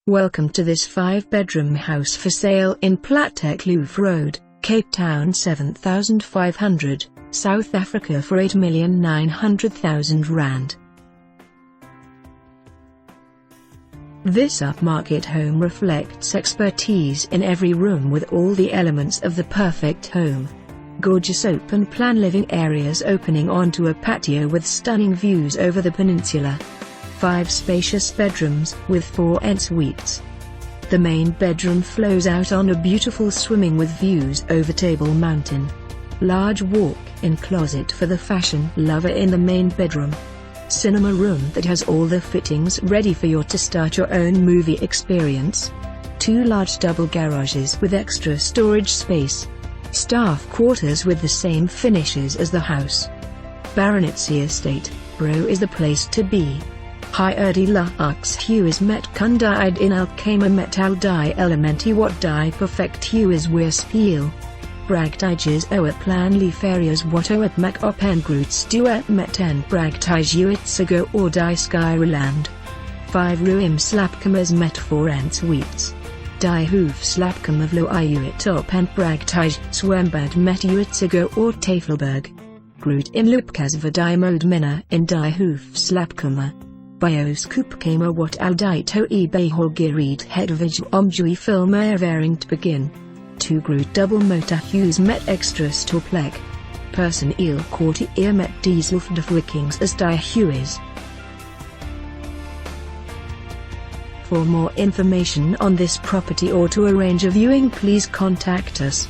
Welcome to this 5-bedroom house for sale in Platteek Kloof Road, Cape Town 7500, South Africa for R8,900,000. This upmarket home reflects expertise in every room with all the elements of the perfect home. Gorgeous open-plan living areas opening onto a patio with stunning views over the peninsula. 5 spacious bedrooms with 4 en-suites. The main bedroom flows out on a beautiful swimming with views over Table Mountain. Large walk-in closet for the fashion lover in the main bedroom. Cinema room that has all the fittings ready for you to start your own movie experience. 2 large double garages with extra storage space. Staff quarters with the same finishes as the house. Baronetcy Estate, bro is the place to be. Hier die luxe huis met kundigheid in elkaar met al die elementi wat die perfect huis weerspieël. Bragtiges oor plan lief areas wat het maak op en groot duet met en bragtige uitzigo or die Skyland. 5 ruim slaapkamers met 4 en-suites. Die hoef slaapkamer vlo uit op en bragtige zwembad met uitzigo or Tafelberg. Groot inloopkas voor die mode minne in die hoef slaapkamer. Bioscoopkamer wat al die to eBay gereed het omjui film ervaring te begin. 2 groot double motor huis met extra stoplek. Personeel kwartier met dezelfde verlikkings as die huis. For more information on this property or to arrange a viewing, please contact us.